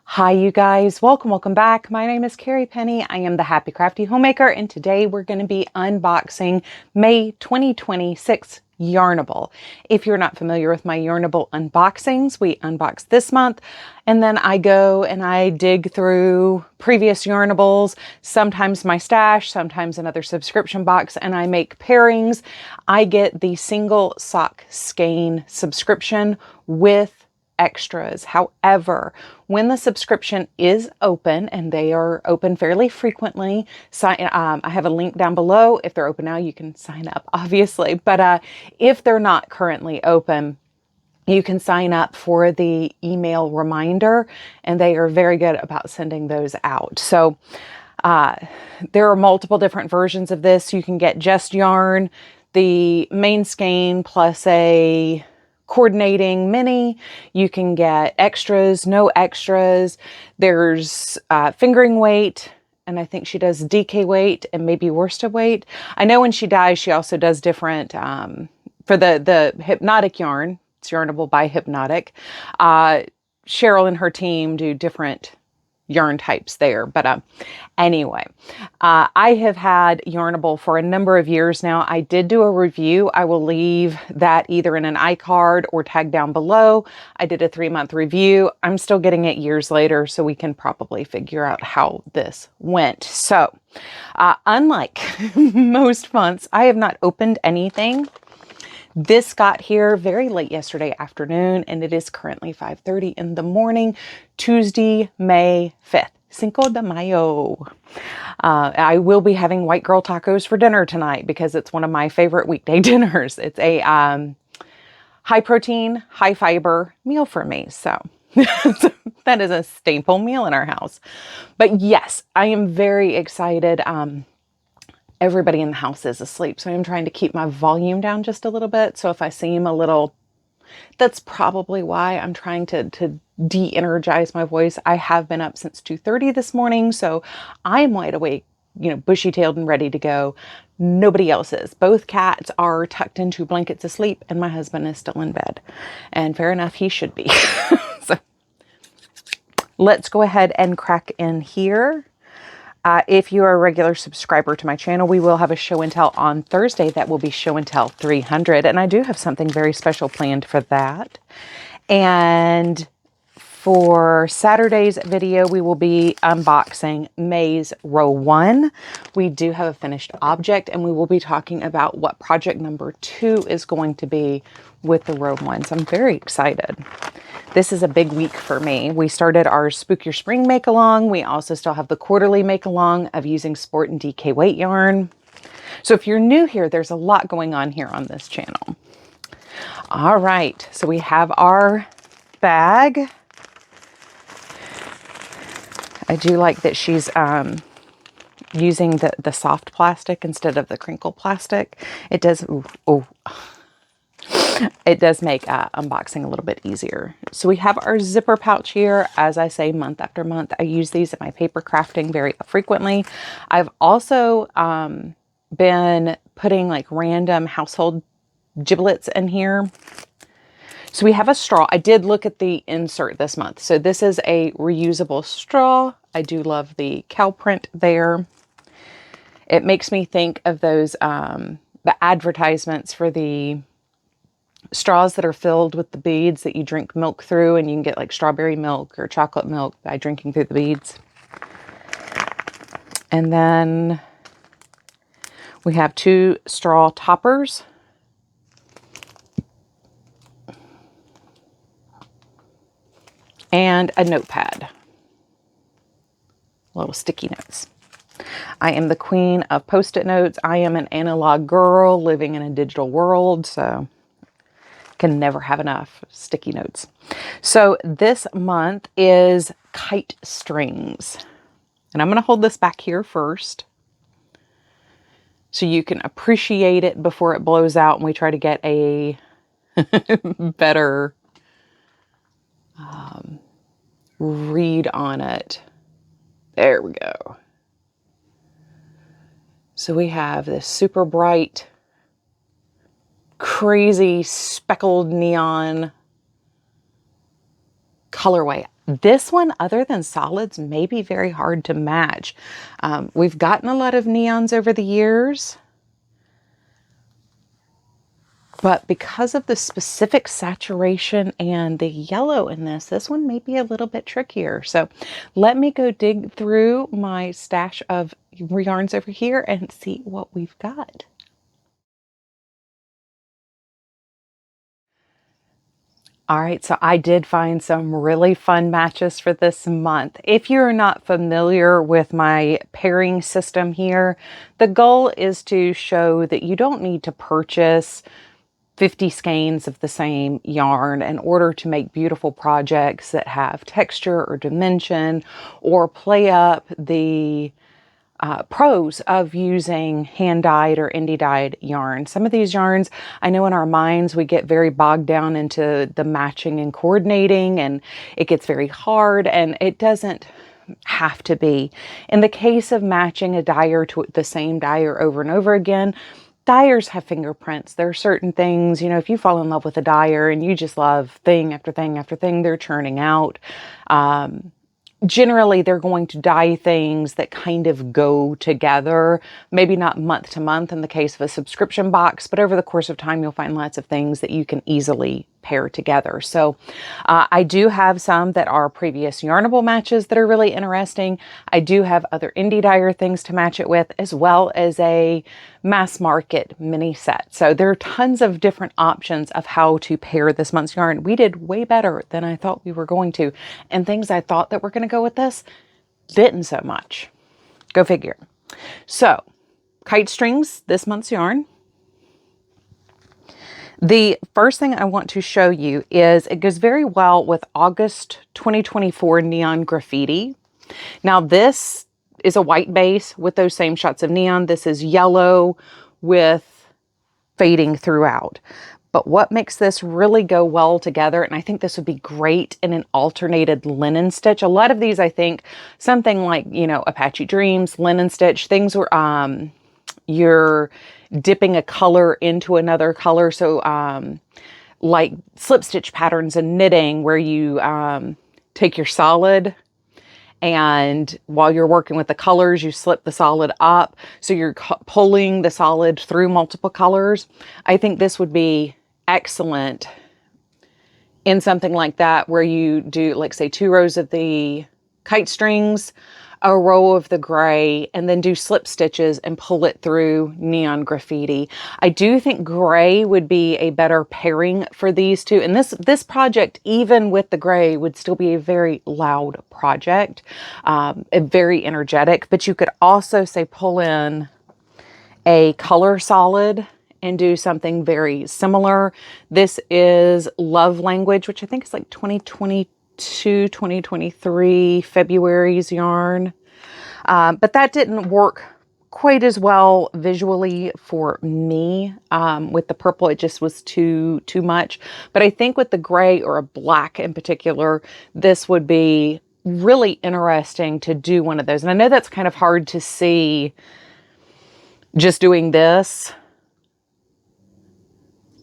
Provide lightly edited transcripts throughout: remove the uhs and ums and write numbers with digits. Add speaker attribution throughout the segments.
Speaker 1: Hi, you guys. Welcome back. My name is Carrie Penny. I am the Happy Crafty Homemaker, and today we're going to be unboxing May 2026 Yarnable. If you're not familiar with my Yarnable unboxings, we unbox this month, and then I go and I dig through previous Yarnables, sometimes my stash, sometimes another subscription box, and I make pairings. I get the single sock skein subscription with extras. However, when the subscription is open, and they are open fairly frequently, I have a link down below. If they're open now, you can sign up, obviously. But if they're not currently open, you can sign up for the email reminder, and they are very good about sending those out. So there are multiple different versions of this. You can get just yarn, the main skein plus a coordinating mini. You can get extras, no extras. There's fingering weight, and I think she does DK weight and maybe worsted weight. I know when she dyes, she also does different for the hypnotic yarn. It's Yarnable by Hypnotic. Cheryl and her team do different yarn types there. But anyway, I have had Yarnable for a number of years now. I did do a review. I will leave that either in an iCard or tag down below. I did a 3-month review. I'm still getting it years later, so we can probably figure out how this went. So unlike most months, I have not opened anything. This got here very late yesterday afternoon, and it is currently 5:30 in the morning, Tuesday, May 5th, Cinco de Mayo. I will be having white girl tacos for dinner tonight because it's one of my favorite weekday dinners. It's a high protein, high fiber meal for me. So that is a staple meal in our house. But yes, I am very excited. Everybody in the house is asleep, so I'm trying to keep my volume down just a little bit. So if I seem a little, that's probably why I'm trying to de-energize my voice. I have been up since 2:30 this morning, so I'm wide awake, bushy-tailed and ready to go. Nobody else is. Both cats are tucked into blankets asleep, and my husband is still in bed. And fair enough, he should be. So let's go ahead and crack in here. If you are a regular subscriber to my channel, we will have a show and tell on Thursday that will be show and tell 300. And I do have something very special planned for that. And for Saturday's video, we will be unboxing May's row 1. We do have a finished object, and we will be talking about what project number 2 is going to be with the row 1. So I'm very excited. This is a big week for me. We started our Spook Your Spring make-along. We also still have the quarterly make-along of using sport and DK weight yarn. So if you're new here, there's a lot going on here on this channel. All right, so we have our bag. I do like that she's using the soft plastic instead of the crinkle plastic. It does, it does make unboxing a little bit easier. So we have our zipper pouch here. As I say, month after month, I use these in my paper crafting very frequently. I've also been putting like random household giblets in here. So we have a straw. I did look at the insert this month. So this is a reusable straw. I do love the cow print there. It makes me think of those, the advertisements for the straws that are filled with the beads that you drink milk through, and you can get like strawberry milk or chocolate milk by drinking through the beads. And then we have 2 straw toppers. And a notepad. Little sticky notes. I am the queen of Post-it notes. I am an analog girl living in a digital world, so can never have enough sticky notes. So this month is kite strings. And I'm going to hold this back here first so you can appreciate it before it blows out and we try to get a better read on it. There we go. So we have this super bright, crazy speckled neon colorway. This one, other than solids, may be very hard to match. We've gotten a lot of neons over the years, but because of the specific saturation and the yellow in this one may be a little bit trickier. So let me go dig through my stash of yarns over here and see what we've got. All right, so I did find some really fun matches for this month. If you're not familiar with my pairing system here, the goal is to show that you don't need to purchase 50 skeins of the same yarn in order to make beautiful projects that have texture or dimension or play up the pros of using hand-dyed or indie-dyed yarn. Some of these yarns, I know in our minds we get very bogged down into the matching and coordinating, and it gets very hard, and it doesn't have to be. In the case of matching a dyer to the same dyer over and over again, dyers have fingerprints. There are certain things, you know, if you fall in love with a dyer and you just love thing after thing after thing they're churning out, generally they're going to dye things that kind of go together, maybe not month to month in the case of a subscription box, but over the course of time, you'll find lots of things that you can easily pair together. So I do have some that are previous Yarnable matches that are really interesting. I do have other indie dyer things to match it with, as well as a mass market mini set. So there are tons of different options of how to pair this month's yarn. We did way better than I thought we were going to. And things I thought that were going to go with this didn't so much. Go figure. So kite strings, this month's yarn. The first thing I want to show you is it goes very well with August 2024 Neon Graffiti. Now this is a white base with those same shots of neon. This is yellow with fading throughout. But what makes this really go well together, and I think this would be great in an alternated linen stitch. A lot of these, I think, something like, you know, Apache Dreams, linen stitch, things where you're dipping a color into another color. So like slip stitch patterns and knitting where you take your solid and while you're working with the colors, you slip the solid up. So you're pulling the solid through multiple colors. I think this would be excellent in something like that where you do, like, say, 2 rows of the kite strings, a row of the gray, and then do slip stitches and pull it through neon graffiti. I do think gray would be a better pairing for these two. And this project, even with the gray, would still be a very loud project, very energetic. But you could also, say, pull in a color solid and do something very similar. This is Love Language, which I think is like 2022, 2023 February's yarn. But that didn't work quite as well visually for me. With the purple, it just was too much. But I think with the gray or a black in particular, this would be really interesting to do one of those. And I know that's kind of hard to see just doing this.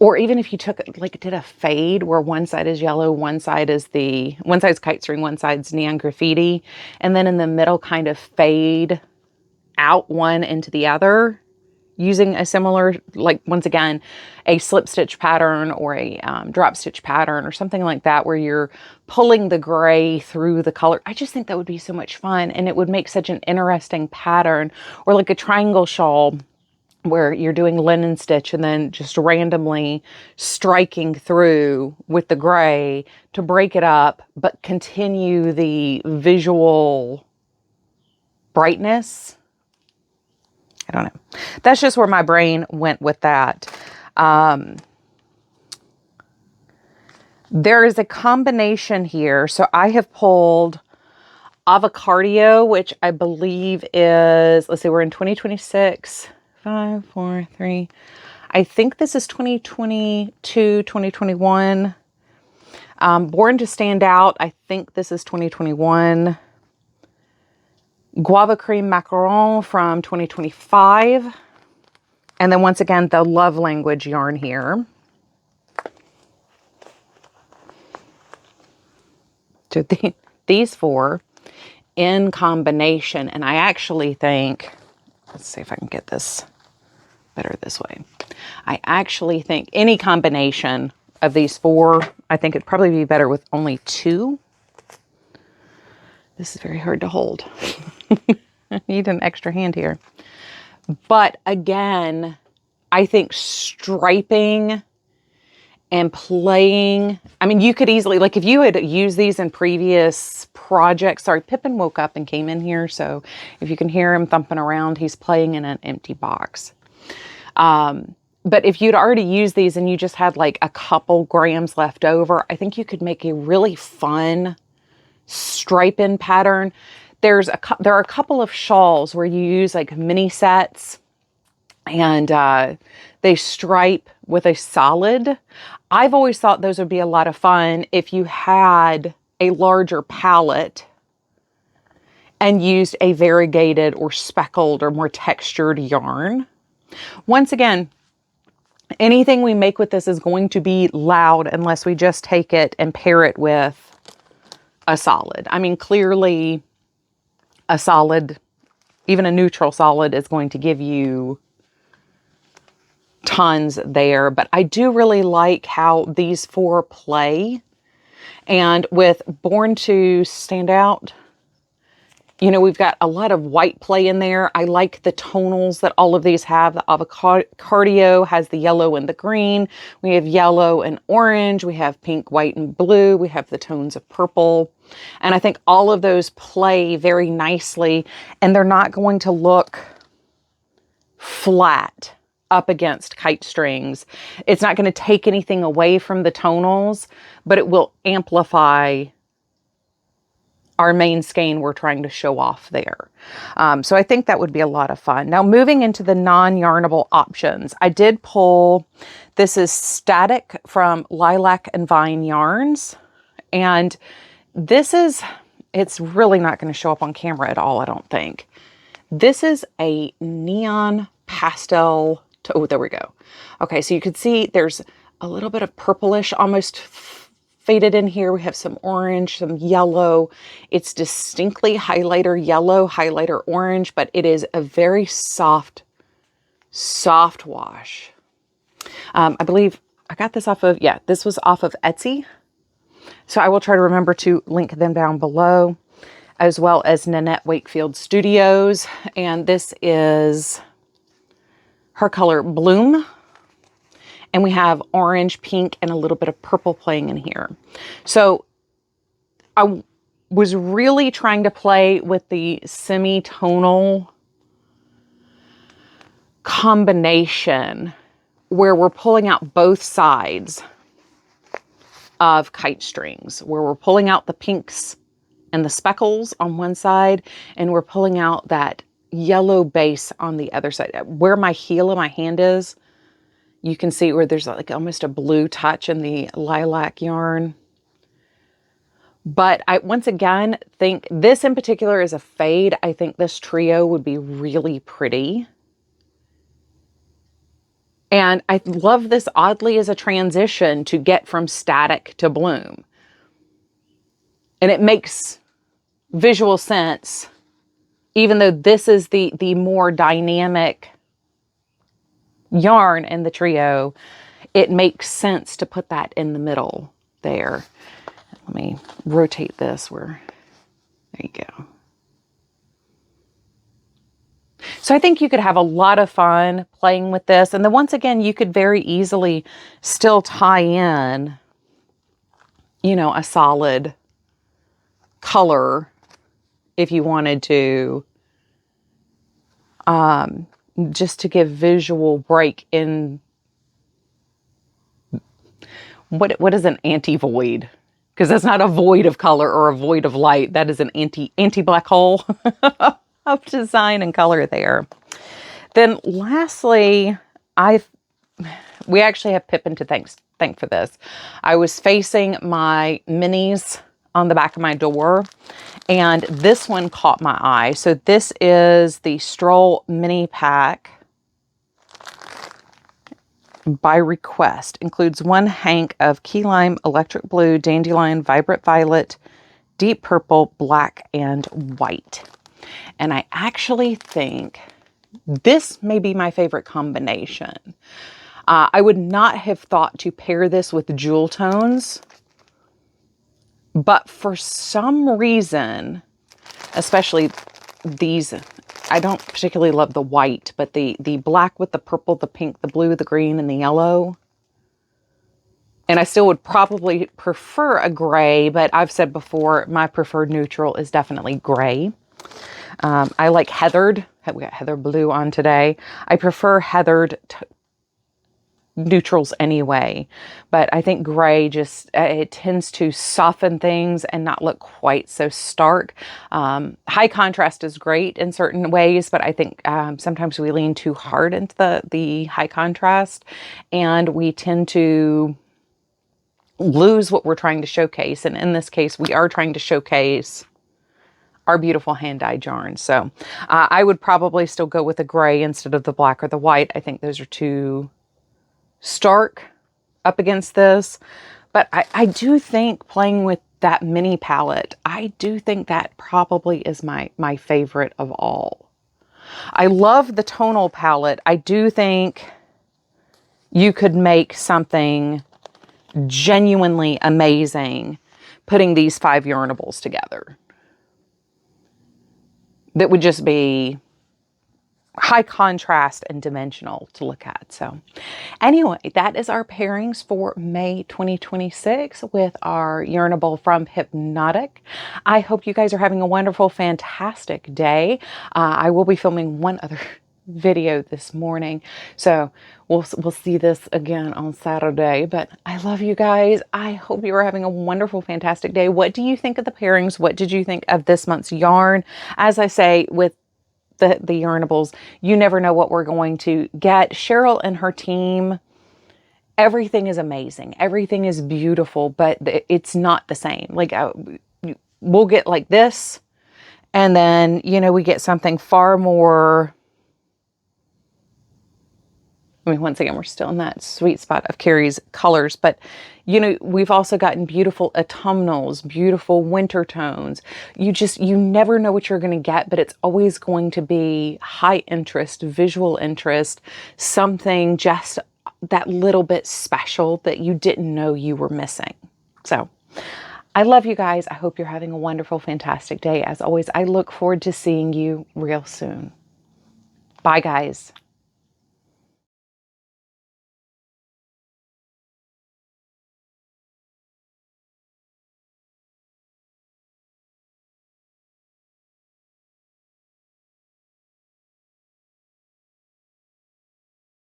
Speaker 1: Or even if you took, like, did a fade where one side is yellow, one side's kite string, one side's neon graffiti, and then in the middle kind of fade out one into the other using a similar, like, once again, a slip stitch pattern or a drop stitch pattern or something like that where you're pulling the gray through the color. I just think that would be so much fun, and it would make such an interesting pattern. Or like a triangle shawl where you're doing linen stitch and then just randomly striking through with the gray to break it up, but continue the visual brightness. I don't know. That's just where my brain went with that. There is a combination here. So I have pulled Avocado, which I believe is, let's see, we're in 2026. 5, 4, 3. I think this is 2022, 2021. Born to Stand Out. I think this is 2021. Guava Cream Macaron from 2025. And then once again, the Love Language yarn here. So these four in combination. And I actually think, let's see if I can get this better this way. I actually think any combination of these four, I think it'd probably be better with only two. This is very hard to hold. I need an extra hand here. But again, I think striping and playing, I mean, you could easily, like if you had used these in previous projects, sorry, Pippin woke up and came in here. So if you can hear him thumping around, he's playing in an empty box. But if you'd already used these and you just had like a couple grams left over, I think you could make a really fun stripe-in pattern. There are a couple of shawls where you use like mini sets and they stripe with a solid. I've always thought those would be a lot of fun if you had a larger palette and used a variegated or speckled or more textured yarn. Once again, anything we make with this is going to be loud unless we just take it and pair it with a solid. I mean, clearly a solid, even a neutral solid, is going to give you tons there. But I do really like how these four play. And with Born to Stand Out, you know, we've got a lot of white play in there. I like the tonals that all of these have. The Avocado has the yellow and the green. We have yellow and orange. We have pink, white, and blue. We have the tones of purple. And I think all of those play very nicely, and they're not going to look flat up against kite strings. It's not going to take anything away from the tonals, but it will amplify our main skein we're trying to show off there. So I think that would be a lot of fun. Now moving into the non-yarnable options, I did pull, this is Static from Lilac and Vine Yarns. And this is, it's really not going to show up on camera at all, I don't think. This is a neon pastel, oh, there we go. Okay, so you can see there's a little bit of purplish, almost faded in here. We have some orange, some yellow. It's distinctly highlighter yellow, highlighter orange, but it is a very soft wash. I believe I got this off of, yeah, this was off of Etsy. So I will try to remember to link them down below, as well as Nanette Wakefield Studios. And this is her color Bloom. And we have orange, pink, and a little bit of purple playing in here. So I was really trying to play with the semi-tonal combination where we're pulling out both sides of kite strings, where we're pulling out the pinks and the speckles on one side, and we're pulling out that yellow base on the other side. Where my heel of my hand is, you can see where there's like almost a blue touch in the lilac yarn. But I, once again, think this in particular is a fade. I think this trio would be really pretty. And I love this oddly as a transition to get from static to bloom. And it makes visual sense, even though this is the more dynamic yarn in the trio, it makes sense to put that in the middle there. Let me rotate this where, there you go. So I think you could have a lot of fun playing with this. And then once again, you could very easily still tie in, you know, a solid color if you wanted to, just to give visual break in, what is an anti-void? Because that's not a void of color or a void of light. That is an anti-black hole of design and color there. Then lastly, we actually have Pippin to thank for this. I was facing my minis on the back of my door, and this one caught my eye. So this is the Stroll Mini Pack by request. Includes one hank of key lime, electric blue, dandelion, vibrant violet, deep purple, black, and white. And I actually think this may be my favorite combination. I would not have thought to pair this with jewel tones, but for some reason, especially these, I don't particularly love the white, but the black with the purple, the pink, the blue, the green, and the yellow. And I still would probably prefer a gray, but I've said before, my preferred neutral is definitely gray. I like heathered. We got heather blue on today. I prefer heathered neutrals anyway, but I think gray just, it tends to soften things and not look quite so stark. High contrast is great in certain ways, but I think sometimes we lean too hard into the high contrast, and we tend to lose what we're trying to showcase. And in this case, we are trying to showcase our beautiful hand-dyed yarns. So I would probably still go with the gray instead of the black or the white. I think those are too stark up against this. But I do think playing with that mini palette, I do think that probably is my favorite of all. I love the tonal palette. I do think you could make something genuinely amazing putting these 5 yarnables together. That would just be high contrast and dimensional to look at. So anyway, that is our pairings for May 2026 with our Yarnable from Hypnotic. I hope you guys are having a wonderful, fantastic day. I will be filming one other video this morning, so we'll see this again on Saturday. But I love you guys. I hope you are having a wonderful, fantastic day. What do you think of the pairings? What did you think of this month's yarn? As I say, with the Yarnables, you never know what we're going to get. Cheryl and her team, everything is amazing. Everything is beautiful, but it's not the same. Like we'll get like this, and then, you know, we get something far more, I mean, once again, we're still in that sweet spot of Carrie's colors, but, you know, we've also gotten beautiful autumnals, beautiful winter tones. You never know what you're going to get, but it's always going to be high interest, visual interest, something just that little bit special that you didn't know you were missing. So I love you guys. I hope you're having a wonderful, fantastic day. As always, I look forward to seeing you real soon. Bye, guys.